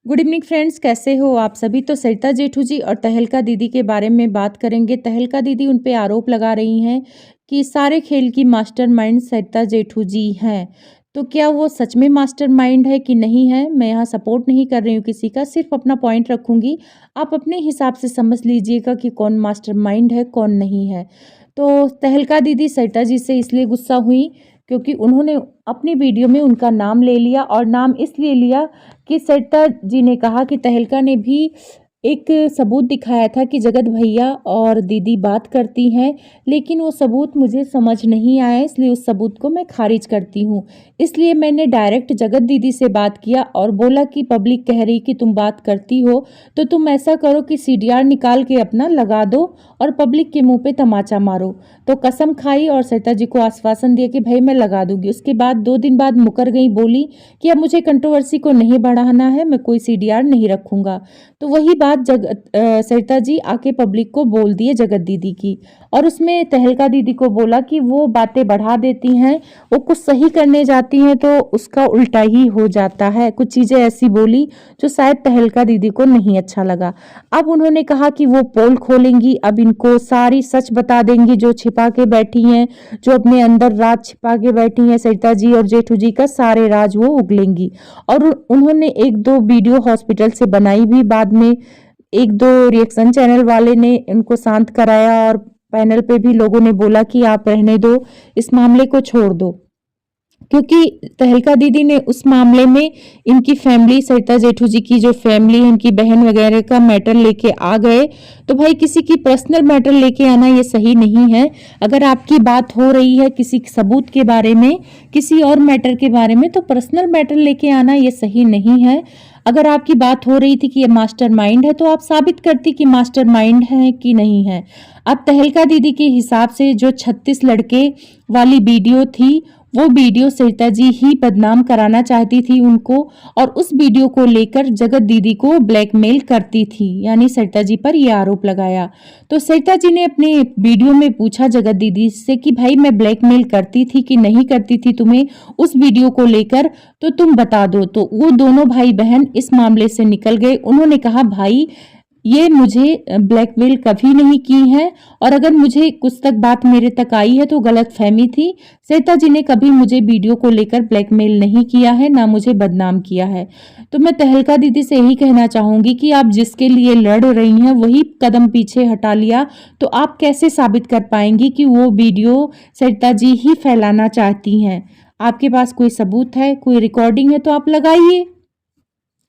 Good evening friends, कैसे हो आप सभी। तो सरिता जेठू जी और तहलका दीदी के बारे में बात करेंगे। तहलका दीदी उन पे आरोप लगा रही हैं कि सारे खेल की मास्टरमाइंड सरिता जेठू जी हैं। तो क्या वो सच में मास्टरमाइंड है कि नहीं है? मैं यहाँ सपोर्ट नहीं कर रही हूँ किसी का, सिर्फ अपना पॉइंट रखूँगी। आप अपने हिसाब से समझ लीजिएगा कि कौन मास्टरमाइंड है, कौन नहीं है। तो तहलका दीदी सरिता जी से इसलिए गुस्सा हुई क्योंकि उन्होंने अपनी वीडियो में उनका नाम ले लिया, और नाम इसलिए लिया कि सरिता जी ने कहा कि तहलका ने भी एक सबूत दिखाया था कि जगत भैया और दीदी बात करती हैं, लेकिन वो सबूत मुझे समझ नहीं आया, इसलिए उस सबूत को मैं खारिज करती हूँ। इसलिए मैंने डायरेक्ट जगत दीदी से बात किया और बोला कि पब्लिक कह रही कि तुम बात करती हो, तो तुम ऐसा करो कि सीडीआर निकाल के अपना लगा दो और पब्लिक के मुंह पे तमाचा मारो। तो कसम खाई और सरिता जी को आश्वासन दिया कि भाई मैं लगा दूंगी। उसके बाद 2 दिन बाद मुकर गई, बोली कि अब मुझे कंट्रोवर्सी को नहीं बढ़ाना है, मैं कोई सीडीआर नहीं रखूंगा। तो वही बात सरिता जी आके पब्लिक को बोल दिए जगत दीदी की, और उसमें तहलका दीदी को बोला कि वो बातें बढ़ा देती हैं, वो कुछ सही करने जाती हैं तो उसका उल्टा ही हो जाता है। कुछ चीज़ें ऐसी बोली जो शायद तहलका दीदी को नहीं अच्छा लगा। अब उन्होंने कहा कि वो पोल खोलेंगी, अब इनको सारी सच बता देंगी जो छिपा के बैठी हैं, जो अपने अंदर राज छिपा के बैठी हैं सरिता जी और जेठू जी का सारे राज वो उगलेंगी। और उन्होंने 1-2 वीडियो हॉस्पिटल से बनाई भी। बाद में 1-2 रिएक्शन चैनल वाले ने इनको शांत कराया, और पैनल पे भी लोगों ने बोला कि आप रहने दो, इस मामले को छोड़ दो, क्योंकि तहलका दीदी ने उस मामले में इनकी फैमिली, सरिता जेठू जी की जो फैमिली है, इनकी बहन वगैरह का मैटर लेके आ गए। तो भाई किसी की पर्सनल मैटर लेके आना ये सही नहीं है। अगर आपकी बात हो रही है किसी सबूत के बारे में, किसी और मैटर के बारे में, तो पर्सनल मैटर लेके आना ये सही नहीं है। अगर आपकी बात हो रही थी कि ये मास्टरमाइंड है, तो आप साबित करती कि मास्टरमाइंड है कि नहीं है। अब तहलका दीदी के हिसाब से जो 36 लड़के वाली वीडियो थी, वो वीडियो सरिता जी ही बदनाम कराना चाहती थी उनको, और उस वीडियो को लेकर जगत दीदी को ब्लैकमेल करती थी, यानी सरिता जी पर यह आरोप लगाया। तो सरिता जी ने अपने वीडियो में पूछा जगत दीदी से कि भाई मैं ब्लैकमेल करती थी कि नहीं करती थी तुम्हें उस वीडियो को लेकर, तो तुम बता दो। तो वो दोनों भाई बहन इस मामले से निकल गए। उन्होंने कहा भाई ये मुझे ब्लैकमेल कभी नहीं की है, और अगर मुझे कुछ तक बात मेरे तक आई है तो गलत फहमी थी। सरिता जी ने कभी मुझे वीडियो को लेकर ब्लैकमेल नहीं किया है, ना मुझे बदनाम किया है। तो मैं तहलका दीदी से यही कहना चाहूंगी कि आप जिसके लिए लड़ रही हैं वही कदम पीछे हटा लिया, तो आप कैसे साबित कर पाएंगी कि वो वीडियो सरिता जी ही फैलाना चाहती हैं? आपके पास कोई सबूत है, कोई रिकॉर्डिंग है तो आप लगाइए,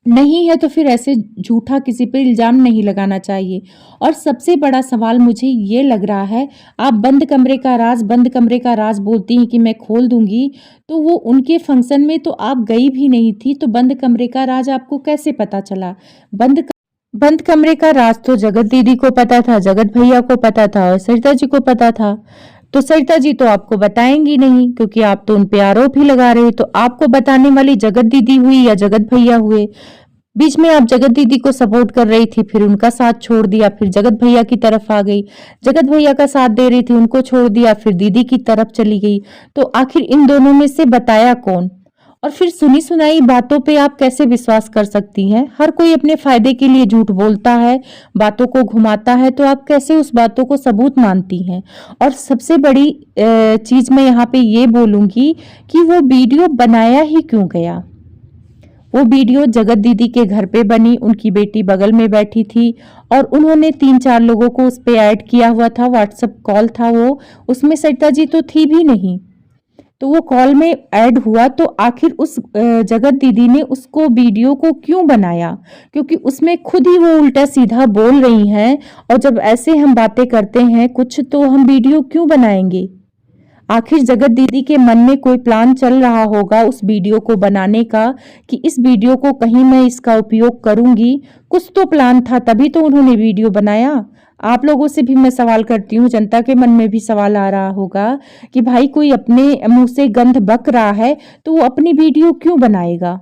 नहीं है तो फिर ऐसे झूठा किसी पे इल्ज़ाम नहीं लगाना चाहिए। और सबसे बड़ा सवाल मुझे ये लग रहा है, आप बंद कमरे का राज, बंद कमरे का राज बोलती हैं कि मैं खोल दूंगी, तो वो उनके फंक्शन में तो आप गई भी नहीं थी, तो बंद कमरे का राज आपको कैसे पता चला? बंद कमरे का राज तो जगत दीदी को पता था, जगत भैया को पता था और सरिता जी को पता था। तो सरिता जी तो आपको बताएंगी नहीं, क्योंकि आप तो उन पे आरोप ही लगा रहे। तो आपको बताने वाली जगत दीदी हुई या जगत भैया हुए? बीच में आप जगत दीदी को सपोर्ट कर रही थी, फिर उनका साथ छोड़ दिया, फिर जगत भैया की तरफ आ गई। जगत भैया का साथ दे रही थी, उनको छोड़ दिया, फिर दीदी की तरफ चली गई। तो आखिर इन दोनों में से बताया कौन? और फिर सुनी सुनाई बातों पे आप कैसे विश्वास कर सकती हैं? हर कोई अपने फायदे के लिए झूठ बोलता है, बातों को घुमाता है, तो आप कैसे उस बातों को सबूत मानती हैं? और सबसे बड़ी चीज मैं यहाँ पे ये बोलूंगी कि वो वीडियो बनाया ही क्यों गया? वो वीडियो जगत दीदी के घर पे बनी, उनकी बेटी बगल में बैठी थी, और उन्होंने 3-4 लोगों को उस पे ऐड किया हुआ था, व्हाट्सएप कॉल था वो, उसमें सरिता जी तो थी भी नहीं। तो वो कॉल में ऐड हुआ, तो आखिर उस जगत दीदी ने उसको वीडियो को क्यों बनाया? क्योंकि उसमें खुद ही वो उल्टा सीधा बोल रही हैं, और जब ऐसे हम बातें करते हैं कुछ, तो हम वीडियो क्यों बनाएंगे? आखिर जगत दीदी के मन में कोई प्लान चल रहा होगा उस वीडियो को बनाने का, कि इस वीडियो को कहीं मैं इसका उपयोग करूंगी। कुछ तो प्लान था, तभी तो उन्होंने वीडियो बनाया। आप लोगों से भी मैं सवाल करती हूँ, जनता के मन में भी सवाल आ रहा होगा कि भाई कोई अपने मुंह से गंध बक रहा है तो वो अपनी वीडियो क्यों बनाएगा?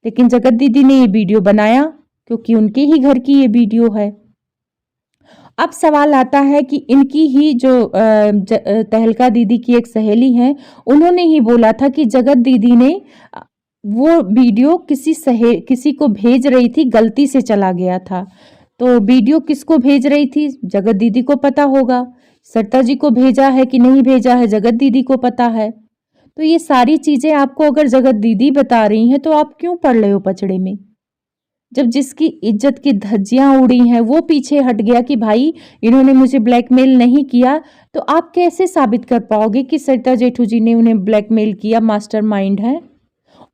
लेकिन जगत दीदी ने ये वीडियो बनाया क्योंकि उनके ही घर की ये वीडियो है। अब सवाल आता है कि इनकी ही जो तहलका दीदी की एक सहेली है, उन्होंने ही बोला था कि जगत दीदी ने वो वीडियो किसी को भेज रही थी, गलती से चला गया था। तो वीडियो किसको भेज रही थी? जगत दीदी को पता होगा। सरिता जी को भेजा है कि नहीं भेजा है, जगत दीदी को पता है। तो ये सारी चीजें आपको अगर जगत दीदी बता रही हैं तो आप क्यों पड़ रहे हो पचड़े में? जब जिसकी इज्जत की धज्जियां उड़ी हैं वो पीछे हट गया कि भाई इन्होंने मुझे ब्लैकमेल नहीं किया, तो आप कैसे साबित कर पाओगे कि सरिता जेठू जी ने उन्हें ब्लैकमेल किया, मास्टरमाइंड है?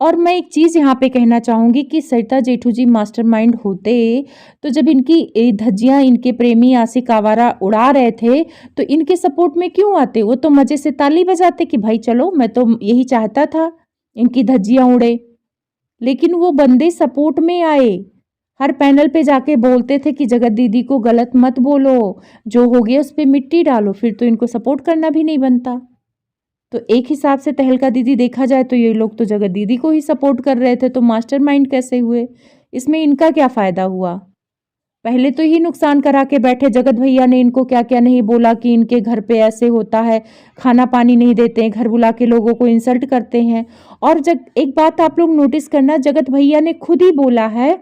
और मैं एक चीज़ यहाँ पे कहना चाहूँगी कि सरिता जेठू जी मास्टरमाइंड होते तो जब इनकी धज्जियां इनके प्रेमी आशिक आवारा उड़ा रहे थे तो इनके सपोर्ट में क्यों आते? वो तो मज़े से ताली बजाते कि भाई चलो, मैं तो यही चाहता था इनकी धज्जियां उड़े। लेकिन वो बंदे सपोर्ट में आए, हर पैनल पे जाके बोलते थे कि जगत दीदी को गलत मत बोलो, जो हो गया उस पे मिट्टी डालो, फिर तो इनको सपोर्ट करना भी नहीं बनता। तो एक हिसाब से तहलका दीदी देखा जाए तो ये लोग तो जगत दीदी को ही सपोर्ट कर रहे थे, तो मास्टरमाइंड कैसे हुए? इसमें इनका क्या फायदा हुआ? पहले तो ही नुकसान करा के बैठे, जगत भैया ने इनको क्या क्या नहीं बोला कि इनके घर पे ऐसे होता है, खाना पानी नहीं देते हैं, घर बुला के लोगों को इंसल्ट करते हैं। और जग एक बात आप लोग नोटिस करना, जगत भैया ने खुद ही बोला है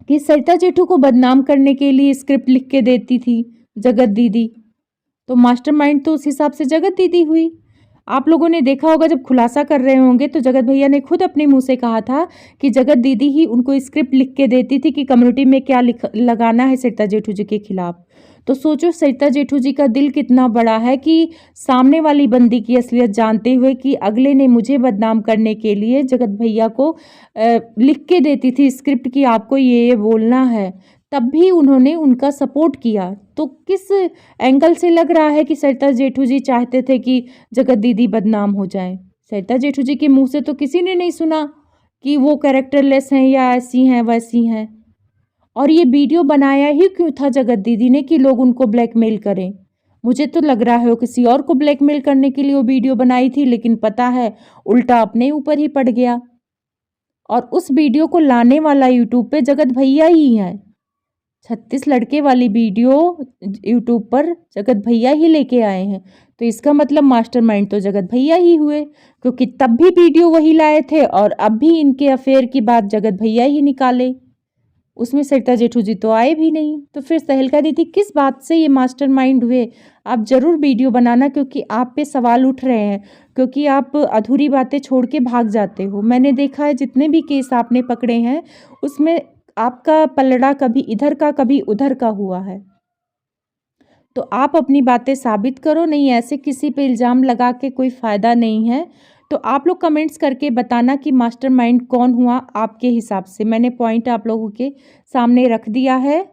कि सरिता जेठू को बदनाम करने के लिए स्क्रिप्ट लिख के देती थी जगत दीदी। तो मास्टरमाइंड तो उस हिसाब से जगत दीदी हुई। आप लोगों ने देखा होगा जब खुलासा कर रहे होंगे तो जगत भैया ने खुद अपने मुंह से कहा था कि जगत दीदी ही उनको स्क्रिप्ट लिख के देती थी कि कम्युनिटी में क्या लगाना है सरिता जेठू जी के खिलाफ। तो सोचो सरिता जेठू जी का दिल कितना बड़ा है कि सामने वाली बंदी की असलियत जानते हुए कि अगले ने मुझे बदनाम करने के लिए जगत भैया को लिख के देती थी स्क्रिप्ट कि आपको ये बोलना है, तब भी उन्होंने उनका सपोर्ट किया। तो किस एंगल से लग रहा है कि सरिता जेठू जी चाहते थे कि जगत दीदी बदनाम हो जाए? सरिता जेठू जी के मुंह से तो किसी ने नहीं सुना कि वो कैरेक्टरलेस हैं या ऐसी हैं वैसी हैं। और ये वीडियो बनाया ही क्यों था जगत दीदी ने कि लोग उनको ब्लैकमेल करें? मुझे तो लग रहा है वो किसी और को ब्लैकमेल करने के लिए वो वीडियो बनाई थी, लेकिन पता है उल्टा अपने ऊपर ही पड़ गया। और उस वीडियो को लाने वाला यूट्यूब पे जगत भैया ही है। 36 लड़के वाली वीडियो यूट्यूब पर जगत भैया ही लेके आए हैं, तो इसका मतलब मास्टरमाइंड तो जगत भैया ही हुए, क्योंकि तब भी वीडियो वही लाए थे और अब भी इनके अफेयर की बात जगत भैया ही निकाले। उसमें सरिता जेठू जी तो आए भी नहीं, तो फिर तहलका दीदी किस बात से ये मास्टरमाइंड हुए? आप जरूर वीडियो बनाना, क्योंकि आप पे सवाल उठ रहे हैं, क्योंकि आप अधूरी बातें छोड़ के भाग जाते हो। मैंने देखा है जितने भी केस आपने पकड़े हैं उसमें आपका पलड़ा कभी इधर का कभी उधर का हुआ है। तो आप अपनी बातें साबित करो, नहीं ऐसे किसी पे इल्ज़ाम लगा के कोई फ़ायदा नहीं है। तो आप लोग कमेंट्स करके बताना कि मास्टरमाइंड कौन हुआ आपके हिसाब से। मैंने पॉइंट आप लोगों के सामने रख दिया है।